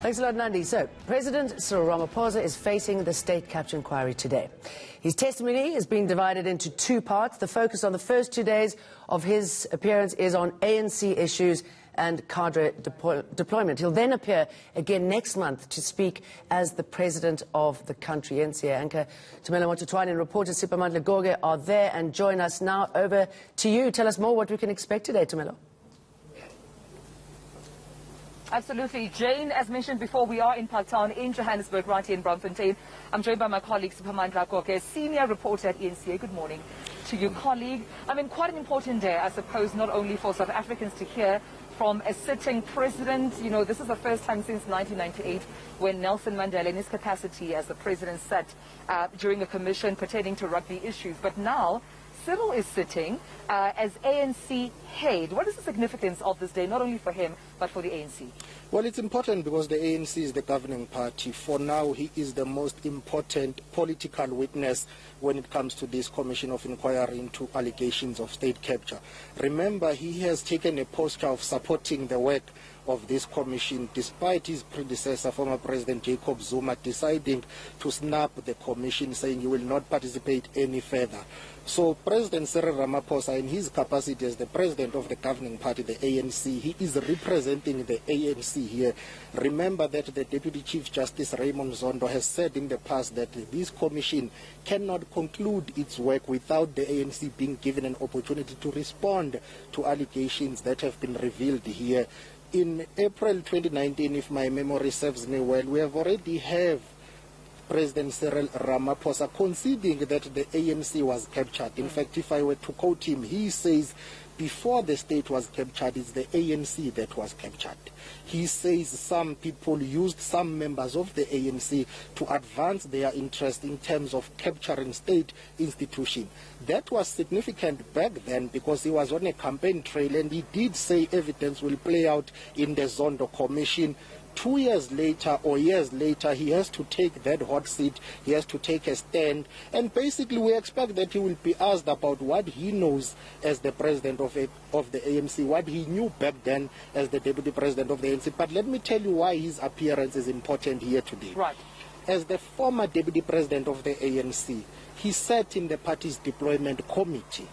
Thanks a lot, Nandi. So, President Cyril Ramaphosa is facing the state capture inquiry today. His testimony is being divided into two parts. The focus on the first 2 days of his appearance is on ANC issues and cadre deployment. He'll then appear again next month to speak as the president of the country. NCA anchor Tumelo Motutwane and reporter Sipamandla Goge are there and join us now. Over to you. Tell us more what we can expect today, Tumelo. Absolutely. Jane, as mentioned before, we are in Parktown in Johannesburg, right here in Braamfontein. I'm joined by my colleague, Sipamandla Goge, senior reporter at ENCA. Good morning to you, colleague. I mean, quite an important day, I suppose, not only for South Africans to hear from a sitting president. You know, this is the first time since 1998 when Nelson Mandela, in his capacity as the president, sat during a commission pertaining to rugby issues. But now, Cyril is sitting as ANC head. What is the significance of this day, not only for him, but for the ANC? Well, it's important because the ANC is the governing party. For now, he is the most important political witness when it comes to this commission of inquiry into allegations of state capture. Remember, he has taken a posture of supporting the work of this commission, despite his predecessor, former President Jacob Zuma, deciding to snap the commission, saying he will not participate any further. So President Cyril Ramaphosa, in his capacity as the president of the governing party, the ANC, he is representing the ANC here. Remember that the Deputy Chief Justice Raymond Zondo has said in the past that this commission cannot conclude its work without the ANC being given an opportunity to respond to allegations that have been revealed here. In April 2019, if my memory serves me well, we have already have President Cyril Ramaphosa conceding that the ANC was captured. In fact, if I were to quote him, he says, before the state was captured, it's the ANC that was captured. He says some people used some members of the ANC to advance their interest in terms of capturing state institutions. That was significant back then because he was on a campaign trail and he did say evidence will play out in the Zondo Commission. 2 years later or years later, he has to take that hot seat, he has to take a stand, and basically we expect that he will be asked about what he knows as the president of the ANC, what he knew back then as the deputy president of the ANC. But let me tell you why his appearance is important here today. Right. As the former deputy president of the ANC, he sat in the party's deployment committee.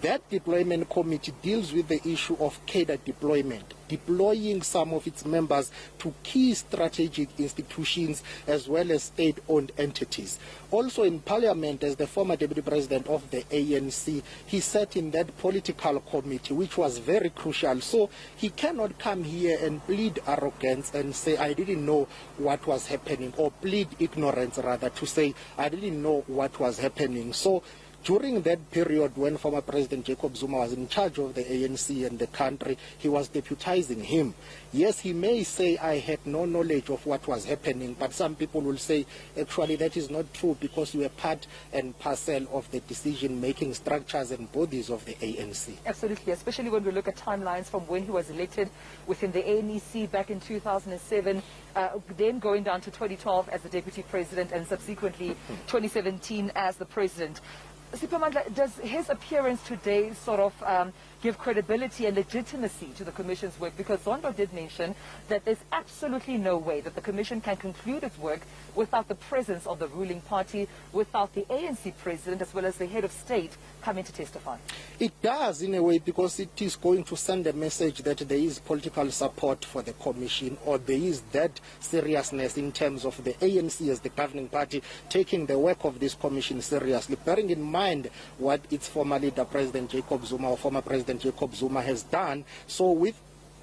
That deployment committee deals with the issue of cadre deployment, deploying some of its members to key strategic institutions as well as state-owned entities. Also in parliament, as the former deputy president of the ANC, he sat in that political committee, which was very crucial. So he cannot come here and plead arrogance and say, I didn't know what was happening, or plead ignorance rather, to say, I didn't know what was happening. So during that period when former President Jacob Zuma was in charge of the ANC and the country, he was deputizing him. Yes, he may say, I had no knowledge of what was happening, but some people will say, actually, that is not true because you were part and parcel of the decision-making structures and bodies of the ANC. Absolutely, especially when we look at timelines from when he was elected within the ANC back in 2007, then going down to 2012 as the deputy president and subsequently 2017 as the president. Sipamandla, does his appearance today sort of give credibility and legitimacy to the Commission's work? Because Zondo did mention that there's absolutely no way that the Commission can conclude its work without the presence of the ruling party, without the ANC president as well as the head of state coming to testify. It does in a way because it is going to send a message that there is political support for the Commission, or there is that seriousness in terms of the ANC as the governing party taking the work of this Commission seriously, bearing in mind what its former leader, President Jacob Zuma, or former President Jacob Zuma, has done. So with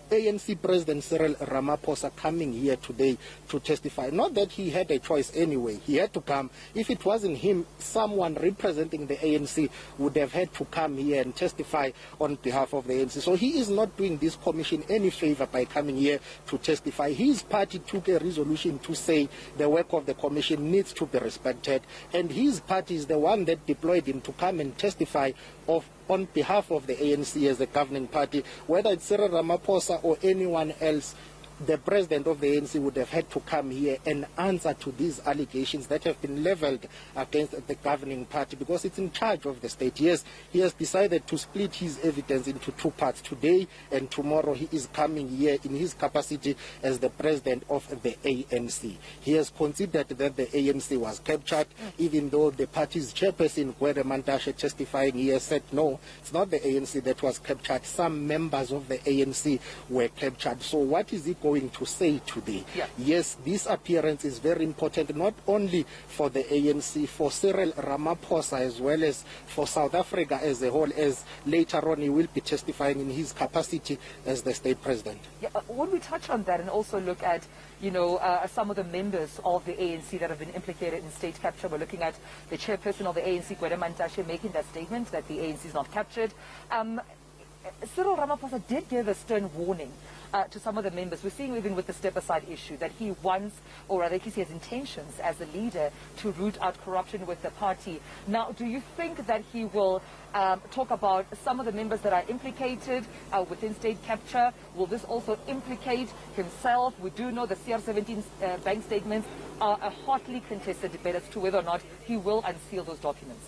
ANC President Cyril Ramaphosa coming here today to testify, not that he had a choice anyway, he had to come. If it wasn't him, someone representing the ANC would have had to come here and testify on behalf of the ANC. So he is not doing this commission any favor by coming here to testify. His party took a resolution to say the work of the commission needs to be respected, and his party is the one that deployed him to come and testify on behalf of the ANC as the governing party. Whether it's Cyril Ramaphosa or anyone else, the president of the ANC would have had to come here and answer to these allegations that have been leveled against the governing party, because it's in charge of the state. Yes, he has decided to split his evidence into two parts. Today and tomorrow he is coming here in his capacity as the president of the ANC. He has considered that the ANC was captured, even though the party's chairperson, Gwede Mantashe, testifying here, said no, it's not the ANC that was captured. Some members of the ANC were captured. So what is he going to say today? Yeah. Yes, this appearance is very important, not only for the ANC, for Cyril Ramaphosa, as well as for South Africa as a whole, as later on he will be testifying in his capacity as the state president. Yeah, when we touch on that and also look at, some of the members of the ANC that have been implicated in state capture, we're looking at the chairperson of the ANC, Gwede Mantashe, making that statement that the ANC is not captured. Cyril Ramaphosa did give a stern warning to some of the members. We're seeing even with the step-aside issue that he wants, or rather he has intentions as a leader to root out corruption with the party. Now, do you think that he will talk about some of the members that are implicated within state capture? Will this also implicate himself? We do know the CR17 bank statements are a hotly contested debate as to whether or not he will unseal those documents.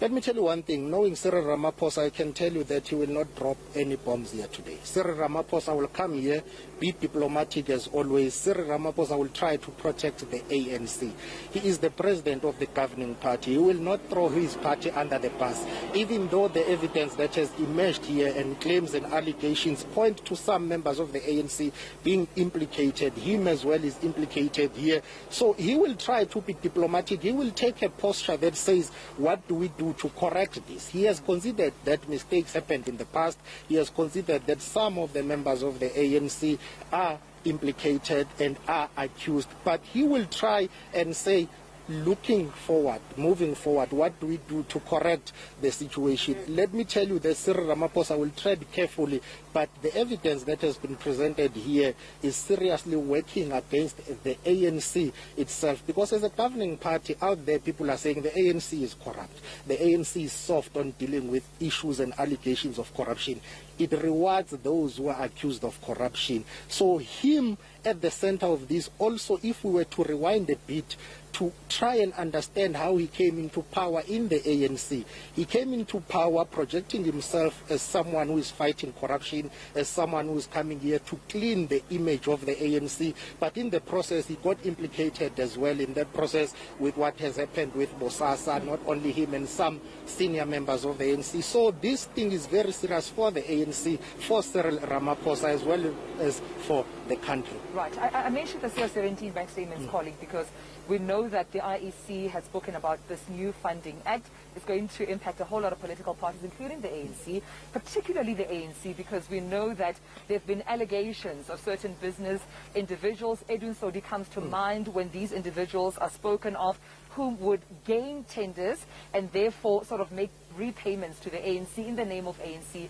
Let me tell you one thing. Knowing Cyril Ramaphosa, I can tell you that he will not drop any bombs here today. Cyril Ramaphosa will come here, be diplomatic as always. Cyril Ramaphosa will try to protect the ANC. He is the president of the governing party. He will not throw his party under the bus, even though the evidence that has emerged here and claims and allegations point to some members of the ANC being implicated. Him as well is implicated here. So he will try to be diplomatic. He will take a posture that says, what do we do to correct this? He has considered that mistakes happened in the past. He has considered that some of the members of the ANC are implicated and are accused. But he will try and say, looking forward, moving forward, what do we do to correct the situation? Let me tell you that Cyril Ramaphosa will tread carefully, but the evidence that has been presented here is seriously working against the ANC itself, because as a governing party out there, people are saying the ANC is corrupt. The ANC is soft on dealing with issues and allegations of corruption. It rewards those who are accused of corruption. So him at the center of this, also, if we were to rewind a bit, to try and understand how he came into power in the ANC. He came into power projecting himself as someone who is fighting corruption, as someone who is coming here to clean the image of the ANC. But in the process, he got implicated as well in that process with what has happened with Bosasa, not only him and some senior members of the ANC. So this thing is very serious for the ANC, for Cyril Ramaphosa, as well as for the country. Right. I mentioned the CR17 bank statements, colleague, because we know that the IEC has spoken about this new funding act. It's going to impact a whole lot of political parties, including the ANC, particularly the ANC, because we know that there have been allegations of certain business individuals. Edwin Sodi comes to mind when these individuals are spoken of, who would gain tenders and therefore sort of make repayments to the ANC in the name of ANC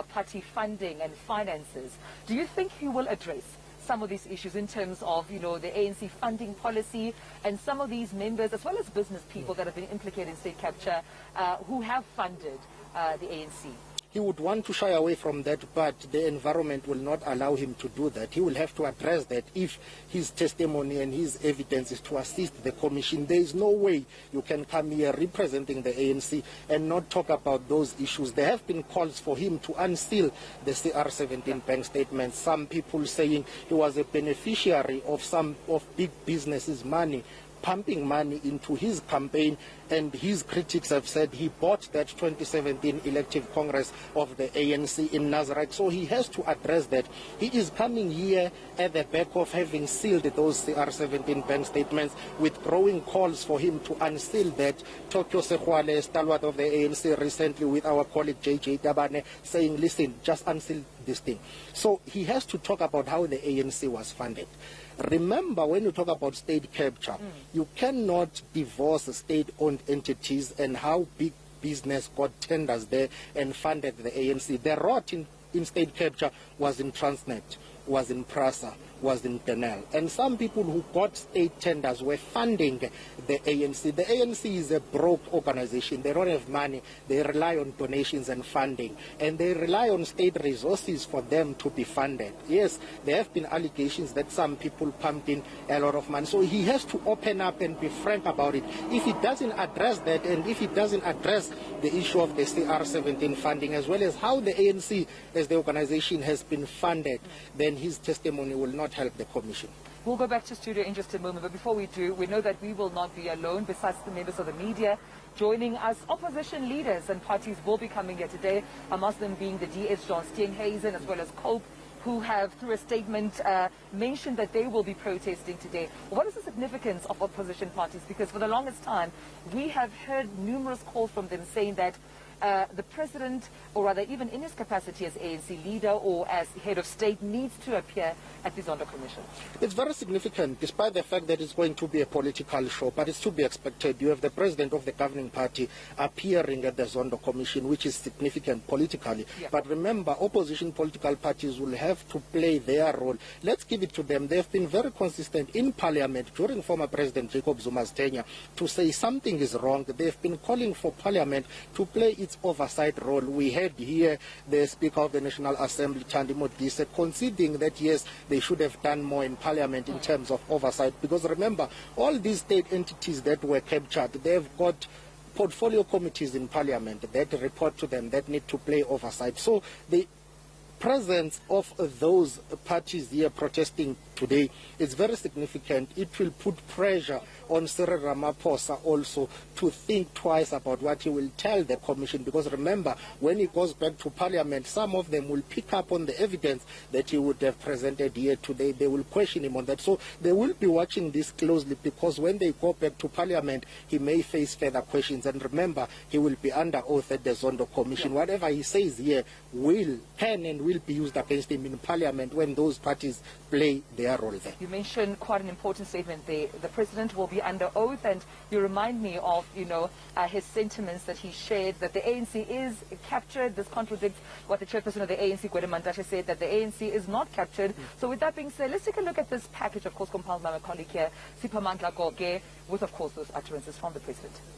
party funding and finances. Do you think he will address some of these issues in terms of, the ANC funding policy and some of these members, as well as business people that have been implicated in state capture, who have funded the ANC? He would want to shy away from that, but the environment will not allow him to do that. He will have to address that if his testimony and his evidence is to assist the commission. There is no way you can come here representing the ANC and not talk about those issues. There have been calls for him to unseal the CR17 bank statements. Some people saying he was a beneficiary of some of big businesses' money, pumping money into his campaign, and his critics have said he bought that 2017 elective Congress of the ANC in Nazareth. So he has to address that. He is coming here at the back of having sealed those CR17 bank statements with growing calls for him to unseal that. Tokyo Sekhwale, stalwart of the ANC, recently with our colleague JJ Tabane saying, listen, just unseal this thing. So he has to talk about how the ANC was funded. Remember, when you talk about state capture, you cannot divorce state-owned entities and how big business got tenders there and funded the ANC. The rot in state capture was in Transnet, was in Prasa, was in Denel. And some people who got state tenders were funding the ANC. The ANC is a broke organization. They don't have money. They rely on donations and funding. And they rely on state resources for them to be funded. Yes, there have been allegations that some people pumped in a lot of money. So he has to open up and be frank about it. If he doesn't address that, and if he doesn't address the issue of the CR17 funding, as well as how the ANC as the organization has been funded, then his testimony will not help the commission. We'll go back to studio in just a moment, but before we do, we know that we will not be alone. Besides the members of the media joining us, opposition leaders and parties will be coming here today, amongst them being the DS John Steenhuisen as well as COPE, who have, through a statement, mentioned that they will be protesting today. What is the significance of opposition parties? Because for the longest time, we have heard numerous calls from them saying that the president, or rather even in his capacity as ANC leader or as head of state, needs to appear at the Zondo Commission. It's very significant, despite the fact that it's going to be a political show, but it's to be expected. You have the president of the governing party appearing at the Zondo Commission, which is significant politically. Yeah. But remember, opposition political parties will have to play their role. Let's give it to them. They've been very consistent in parliament during former President Jacob Zuma's tenure to say something is wrong. They've been calling for parliament to play its oversight role. We had here the Speaker of the National Assembly, Thandi Modise, conceding that yes, they should have done more in parliament in terms of oversight, because remember, all these state entities that were captured, they've got portfolio committees in parliament that report to them, that need to play oversight. So the presence of those parties here protesting today is very significant. It will put pressure on Cyril Ramaphosa also to think twice about what he will tell the commission, because remember, when he goes back to parliament, some of them will pick up on the evidence that he would have presented here today. They will question him on that. So they will be watching this closely, because when they go back to parliament, he may face further questions. And remember, he will be under oath at the Zondo Commission. Yeah. Whatever he says here can and will be used against him in parliament when those parties play their role there. You mentioned quite an important statement there. The president will be under oath, and you remind me of, his sentiments that he shared, that the ANC is captured. This contradicts what the chairperson of the ANC, Gwede Mantashe, said, that the ANC is not captured. So with that being said, let's take a look at this package, of course, compiled by my colleague here, Siphamandla Goge, with, of course, those utterances from the president.